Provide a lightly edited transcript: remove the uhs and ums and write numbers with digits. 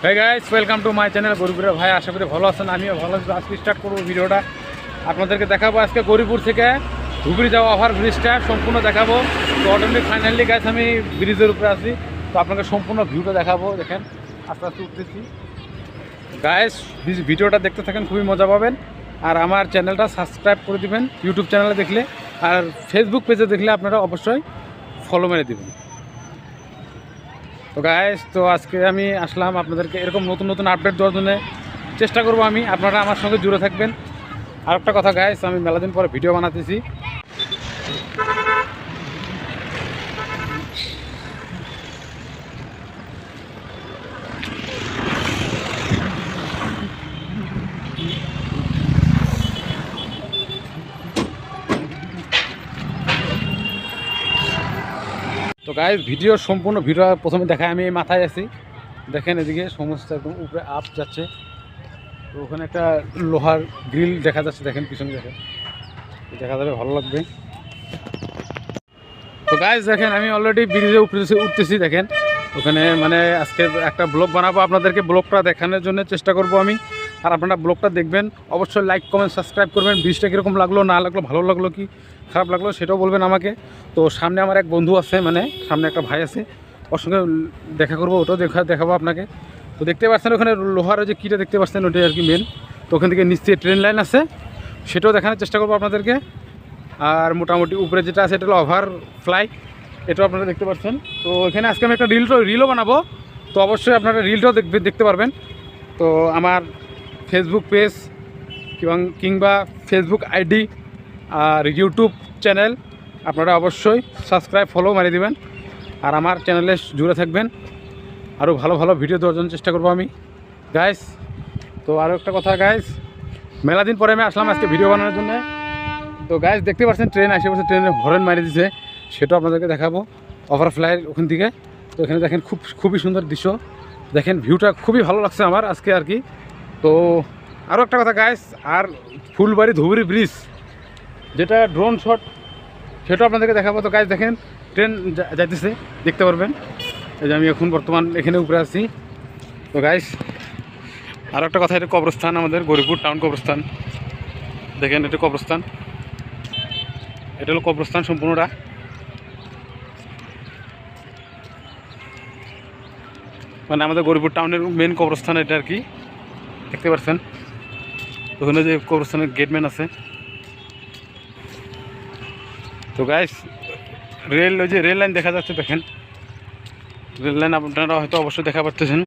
Hey guys, welcome to my channel গরিপুরের ভাই। আশা করি ভালো আছেন, আমিও ভালো আছি। আজকে স্টার্ট করবো ভিডিওটা, আপনাদেরকে দেখাবো আজকে গরিপুর থেকে ধুবড়ি যাওয়া ওভার ব্রিজটা সম্পূর্ণ দেখাবো। তো অটোমেটিক ফাইনালি গাইস আমি ব্রিজের উপরে আছি, তো আপনাকে সম্পূর্ণ ভিউটা দেখাবো। দেখেন আস্তে আস্তে উঠতেছি গাইস, ভিডিওটা দেখতে থাকেন, খুবই মজা পাবেন। আর আমার চ্যানেলটা সাবস্ক্রাইব করে দিবেন ইউটিউব চ্যানেলে দেখলে, আর ফেসবুক পেজে দেখলে আপনারা অবশ্যই ফলো মেরে দেবেন। তো গাইস, তো আজকে আমি আসলাম আপনাদেরকে এরকম নতুন নতুন আপডেট দেওয়ার জন্য চেষ্টা করব আমি, আপনারা আমার সঙ্গে জুড়ে থাকবেন। আর একটা কথা গাইস, আমি মেলা দিন পরে ভিডিও বানাতেছি। তো গাইস, ভিডিও সম্পূর্ণ ভিডিও প্রথমে দেখায় আমি মাথায় আছি। দেখেন এদিকে সমস্ত একদম উপরে আপ যাচ্ছে, তো ওখানে একটা লোহার গ্রিল দেখা যাচ্ছে, দেখেন পিছনে দেখেন, দেখা যাবে, ভালো লাগবে। তো গাইস দেখেন আমি অলরেডি ব্রিজে উঠতেছি। দেখেন ওখানে মানে আজকে একটা ব্লগ বানাবো আপনাদেরকে, ব্লগটা দেখানোর জন্য চেষ্টা করব আমি। আর আপনারা ব্লগটা দেখবেন, অবশ্যই লাইক কমেন্ট সাবস্ক্রাইব করবেন। ব্রিজটা কীরকম লাগলো না লাগলো, ভালো লাগলো কি খারাপ লাগলো সেটাও বলবেন আমাকে। তো সামনে আমার এক বন্ধু আছে, মানে সামনে একটা ভাই আছে, ওর সঙ্গে দেখা করবো, ওটাও দেখাবো আপনাকে। তো দেখতে পাচ্ছেন ওখানে লোহার যে কীটা দেখতে পাচ্ছেন, ওটাই আর কি মেন। তো ওখান থেকে নিচে ট্রেন লাইন আছে, সেটাও দেখানোর চেষ্টা করবো আপনাদেরকে। আর মোটামুটি উপরে যেটা আছে এটা হলো ওভার ফ্লাই, এটাও আপনারা দেখতে পাচ্ছেন। তো এখানে আজকে আমি একটা রিলও বানাবো, তো অবশ্যই আপনারা রিলটাও দেখতে পারবেন। তো আমার ফেসবুক পেজ কিংবা ফেসবুক আইডি আর ইউটিউব চ্যানেল আপনারা অবশ্যই সাবস্ক্রাইব ফলো মারিয়ে দেবেন, আর আমার চ্যানেলে জুড়ে থাকবেন। আরও ভালো ভালো ভিডিও দেওয়ার জন্য চেষ্টা করবো আমি গাইস। তো আরও একটা কথা গাইস, মেলা দিন পরে আমি আসলাম আজকে ভিডিও বানানোর জন্য। তো গাইস দেখতে পাচ্ছেন ট্রেন আসে বসে, ট্রেনে হরেন মারি দিছে, সেটাও আপনাদেরকে দেখাবো ওভার ফ্লাইয়ের ওখান থেকে। তো এখানে দেখেন খুবই সুন্দর দৃশ্য, দেখেন ভিউটা খুবই ভালো লাগছে আমার আজকে আর কি। তো আরও একটা কথা গাইস, আর ফুলবাড়ি ধুবড়ি ব্রিজ যেটা ড্রোন শট, সেটাও আপনাদেরকে দেখাবো। তো গাইস দেখেন ট্রেন যাইতেছে, দেখতে পারবেন। এই যে আমি এখন বর্তমান এখানে উপরে আছি। তো গাইস আরও একটা কথা, এটা কবরস্থান, আমাদের গরিপুর টাউন কবরস্থান। দেখেন এটা কবরস্থান, এটা হলো কবরস্থান সম্পূর্ণটা। মানে আমাদের গরিপুর টাউনের মেন কবরস্থান এটা আর কি, দেখতে পাচ্ছেন। ওখানে যে কবরস্থানের গেটম্যান আছে। তো গাইস ওই যে রেল লাইন দেখা যাচ্ছে, দেখেন রেল লাইন আপনারা হয়তো অবশ্যই দেখা পাচ্ছেন।